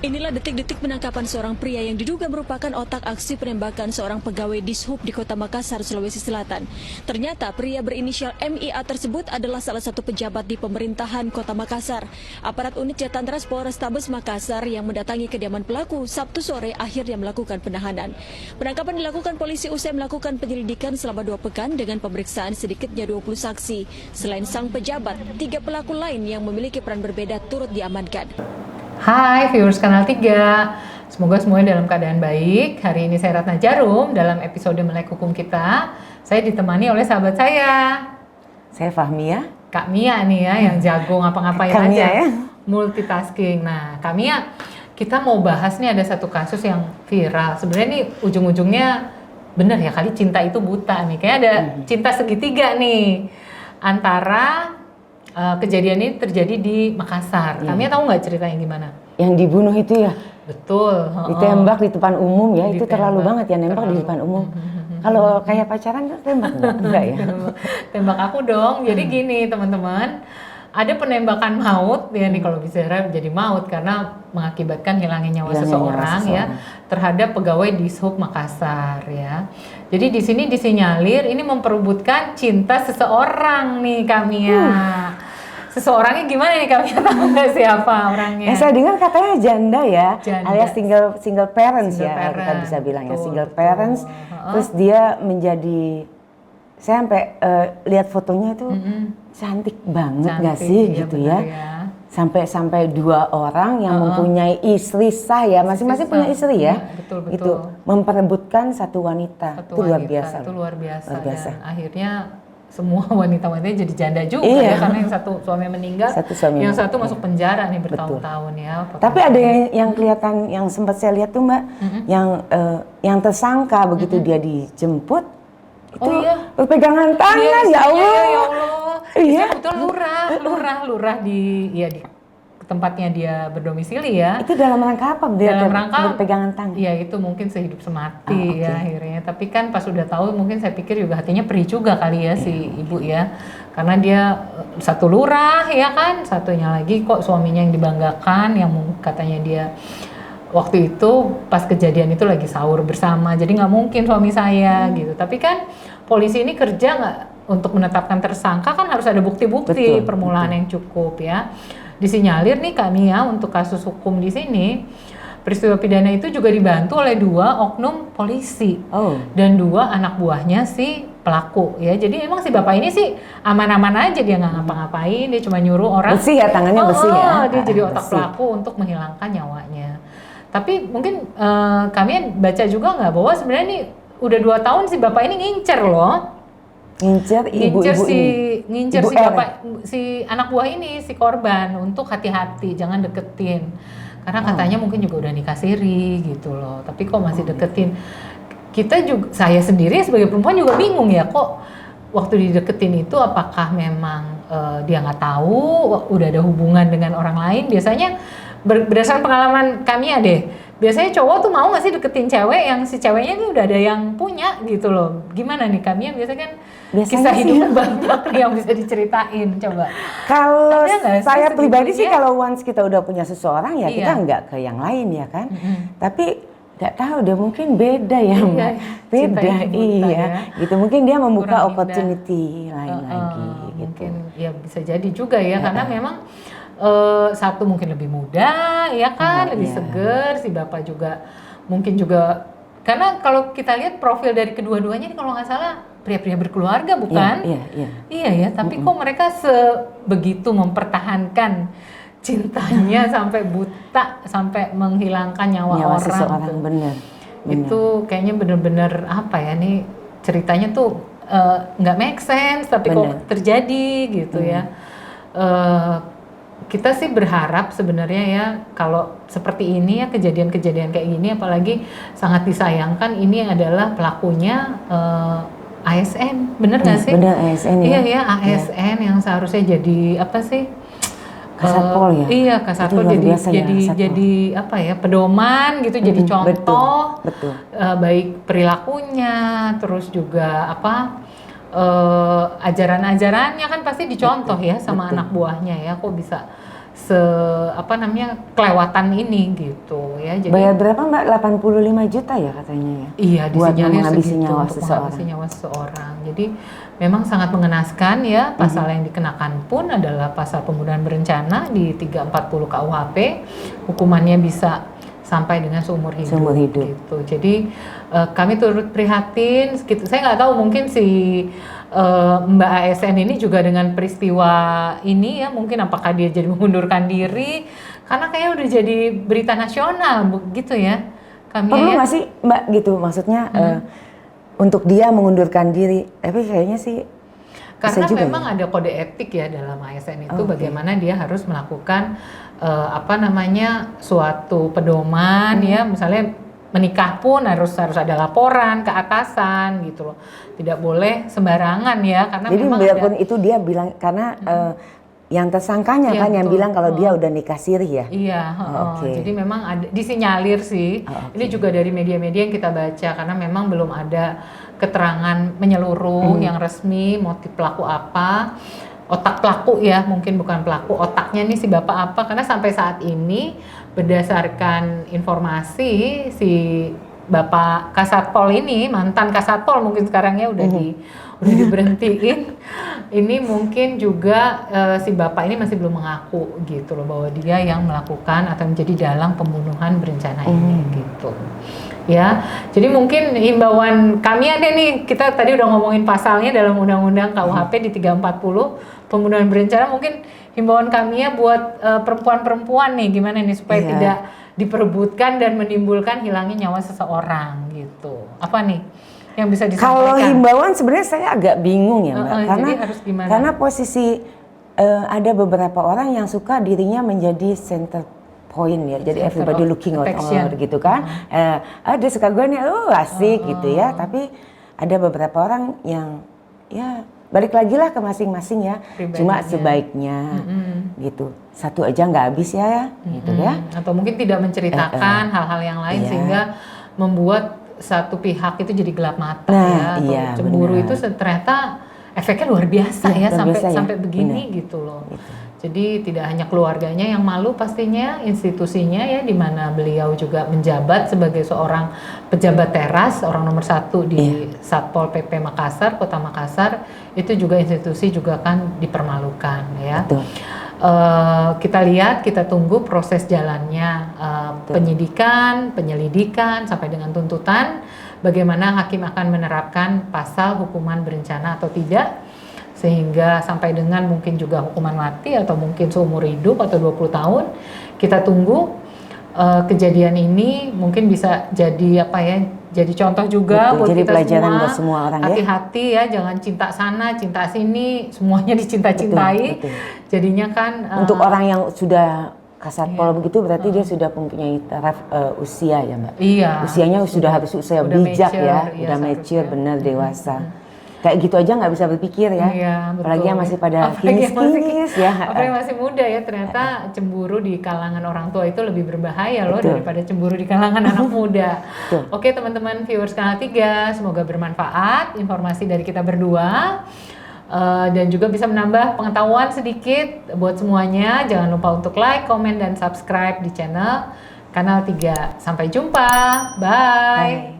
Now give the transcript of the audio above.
Inilah detik-detik penangkapan seorang pria yang diduga merupakan otak aksi penembakan seorang pegawai Dishub di Kota Makassar, Sulawesi Selatan. Ternyata pria berinisial MIA tersebut adalah salah satu pejabat di pemerintahan Kota Makassar. Aparat unit Jatantras Polrestabes Makassar yang mendatangi kediaman pelaku Sabtu sore akhirnya melakukan penahanan. Penangkapan dilakukan polisi usai melakukan penyelidikan selama 2 pekan dengan pemeriksaan sedikitnya 20 saksi. Selain sang pejabat, 3 pelaku lain yang memiliki peran berbeda turut diamankan. Hai viewers Kanal 3, semoga semuanya dalam keadaan baik. Hari ini saya Ratna Jarum, dalam episode Melek Hukum kita, saya ditemani oleh sahabat saya. Saya Fahmia. Kak Mia nih ya, yang jago ngapa-ngapain Kak aja, Mia, ya? multitasking. Nah Kak Mia, kita mau bahas nih ada satu kasus yang viral. Sebenarnya nih ujung-ujungnya bener ya kali cinta itu buta nih. Kayak ada cinta segitiga nih antara kejadian ini terjadi di Makassar. Kami tahu nggak ceritanya gimana? Yang dibunuh itu ya? Betul. Ditembak di depan umum ya, itu Ditembak, terlalu banget ya nembak di depan umum. Kalau kayak pacaran tembak enggak ya? Tembak aku dong. Jadi gini teman-teman, ada penembakan maut ya nih kalau bisa jadi maut karena mengakibatkan hilangnya nyawa seseorang ya terhadap pegawai Dishub Makassar ya. Jadi di sini disinyalir ini memperebutkan cinta seseorang nih kami ya. Seseorangnya gimana nih kami tahu nggak siapa orangnya? Saya dengar katanya janda ya, Janda. alias single parents Single ya, kita parent. bisa bilang ya, Betul, single betul. parents. Terus dia menjadi, saya sampai lihat fotonya itu cantik banget nggak sih iya gitu benar ya. Sampai 2 orang yang mempunyai istri sah ya, masing-masing punya istri ya. Betul. Itu memperebutkan satu wanita. Satu Itu luar wanita, biasa. itu luar biasa. Luar biasa. Dan akhirnya semua wanita-wanitanya jadi janda juga Iya. ya, karena yang satu suami meninggal, Satu suami yang satu meninggal. masuk penjara nih bertahun-tahun ya. Tapi ada yang kelihatan, yang sempat saya lihat tuh Mbak, yang tersangka begitu dia dijemput, itu berpegangan tangan, ya Allah. Ya Allah. Iya. Betul lurah di tempatnya dia berdomisili ya. Itu dalam rangka apa dia Dalam rangka berpegangan tangan? Ya itu mungkin sehidup semati ya akhirnya. Tapi kan pas udah tahu mungkin saya pikir juga hatinya perih juga kali ya si ibu ya. Karena dia satu lurah ya kan, satunya lagi kok suaminya yang dibanggakan, yang katanya dia waktu itu pas kejadian itu lagi sahur bersama. Jadi nggak mungkin suami saya gitu. Tapi kan polisi ini kerja nggak untuk menetapkan tersangka, kan harus ada bukti-bukti permulaan yang cukup ya. Disinyalir nih kami ya untuk kasus hukum di sini, peristiwa pidana itu juga dibantu oleh 2 oknum polisi dan 2 anak buahnya si pelaku ya. Jadi emang si bapak ini sih aman-aman aja, dia nggak ngapa-ngapain, dia cuma nyuruh orang bersih ya, tangannya bersih ya. Dia jadi otak bersih. pelaku untuk menghilangkan nyawanya. Tapi mungkin kami baca juga nggak bahwa sebenarnya nih udah 2 tahun si bapak ini ngincer loh. Ngincer ibu-ibu ini. Ngincer Ibu si R. bapak, si anak buah ini, si korban untuk hati-hati, jangan deketin. Karena katanya mungkin juga udah nikah siri gitu loh. Tapi kok masih deketin. Kita juga, saya sendiri sebagai perempuan juga bingung ya, kok waktu dideketin itu apakah memang dia nggak tahu udah ada hubungan dengan orang lain. Biasanya berdasarkan pengalaman kami ya deh, biasanya cowok tuh mau nggak sih deketin cewek yang si ceweknya ini udah ada yang punya gitu loh. Gimana nih kami ya, biasanya kan kisah hidup banyak yang bisa diceritain, coba. Kalau saya pribadi sih segitunya? kalau once kita udah punya seseorang ya kita nggak ke yang lain ya kan. Tapi nggak tahu deh, mungkin beda ya Mbak. Beda iya. Gitu mungkin dia membuka Kurang opportunity lain lagi gitu. Mungkin ya bisa jadi juga ya, karena memang satu mungkin lebih muda ya kan, lebih seger, si bapak juga mungkin juga, karena kalau kita lihat profil dari kedua-duanya ini kalau nggak salah pria-pria berkeluarga bukan? Iya ya, tapi kok mereka sebegitu mempertahankan cintanya sampai buta, sampai menghilangkan nyawa orang seseorang, bener. Itu kayaknya bener-bener apa ya nih ceritanya tuh nggak make sense, tapi kok terjadi gitu ya. Kita sih berharap sebenarnya ya kalau seperti ini ya, kejadian-kejadian kayak gini, apalagi sangat disayangkan ini adalah pelakunya ASN, bener nggak sih? Bener, ASN ya. Iya ya, ASN yang seharusnya jadi apa sih? Kasatpol ya. Iya, Kasatpol jadi apa ya, pedoman gitu, jadi contoh. Betul. Baik perilakunya, terus juga apa ajaran-ajarannya kan pasti dicontoh ya sama anak buahnya ya. Kok bisa kelewatan ini gitu ya. Jadi bayar berapa Mbak? 85 juta ya katanya ya? Iya, buat menghabisi nyawa seseorang. Jadi memang sangat mengenaskan ya. Pasal yang dikenakan pun adalah pasal pembunuhan berencana di 340 KUHP. Hukumannya bisa sampai dengan seumur hidup. Gitu. Jadi kami turut prihatin. Saya nggak tahu mungkin si Mbak ASN ini juga dengan peristiwa ini ya, mungkin apakah dia jadi mengundurkan diri karena kayaknya udah jadi berita nasional begitu ya. Perlu nggak sih Mbak gitu maksudnya untuk dia mengundurkan diri? Tapi kayaknya sih karena memang ada kode etik ya dalam ASN itu, bagaimana dia harus melakukan suatu pedoman ya, misalnya menikah pun harus ada laporan ke atasan gitu loh, tidak boleh sembarangan ya, karena jadi memang biarpun itu dia bilang karena yang tersangkanya ya, kan yang bilang kalau dia udah nikah siri ya. Iya. Jadi memang ada disinyalir sih. Ini juga dari media-media yang kita baca, karena memang belum ada keterangan menyeluruh yang resmi motif pelaku apa. Otak pelaku ya, mungkin bukan pelaku, otaknya nih si bapak apa, karena sampai saat ini berdasarkan informasi si bapak Kasatpol ini, mantan Kasatpol mungkin sekarangnya udah diberhentiin, ini mungkin juga si bapak ini masih belum mengaku gitu loh bahwa dia yang melakukan atau menjadi dalang pembunuhan berencana ini gitu. Ya, jadi mungkin himbauan kami ada nih, kita tadi udah ngomongin pasalnya dalam Undang-Undang KUHP di 340 pembunuhan berencana, mungkin himbauan kami ya buat perempuan-perempuan nih, gimana nih supaya tidak diperebutkan dan menimbulkan hilangnya nyawa seseorang gitu. Apa nih yang bisa disampaikan? Kalau himbauan sebenarnya saya agak bingung ya Mbak, karena posisi ada beberapa orang yang suka dirinya menjadi center point ya, jadi everybody looking out gitu kan. Ada suka gue nih, asik gitu ya. Tapi ada beberapa orang yang ya balik lagi lah ke masing-masing ya. Cuma sebaiknya gitu. Satu aja nggak habis ya, gitu ya. Atau mungkin tidak menceritakan hal-hal yang lain sehingga membuat satu pihak itu jadi gelap mata ya. Atau cemburu itu ternyata efeknya luar biasa ya, sampai begini gitu loh. Jadi tidak hanya keluarganya yang malu pastinya, institusinya ya, di mana beliau juga menjabat sebagai seorang pejabat teras, orang nomor 1 di Satpol PP Makassar, Kota Makassar, itu juga institusi juga kan dipermalukan ya. Kita lihat, kita tunggu proses jalannya penyidikan, penyelidikan sampai dengan tuntutan, bagaimana hakim akan menerapkan pasal hukuman berencana atau tidak, sehingga sampai dengan mungkin juga hukuman mati atau mungkin seumur hidup atau 20 tahun. Kita tunggu kejadian ini mungkin bisa jadi jadi contoh juga buat jadi kita pelajaran buat semua orang. Hati-hati ya, jangan cinta sana, cinta sini, semuanya dicinta-cintai. Jadinya kan untuk orang yang sudah Kasatpol begitu berarti dia sudah mempunyai taraf usia ya Mbak. Usianya sudah harus usia bijak ya, udah mature, benar dewasa. Kayak gitu aja nggak bisa berpikir ya, apalagi yang masih pada kinis-kinis ya. Apalagi masih muda ya, ternyata cemburu di kalangan orang tua itu lebih berbahaya loh daripada cemburu di kalangan anak muda. Oke teman-teman viewers Kanal 3, semoga bermanfaat informasi dari kita berdua. Dan juga bisa menambah pengetahuan sedikit buat semuanya. Jangan lupa untuk like, komen, dan subscribe di channel Kanal 3. Sampai jumpa, bye.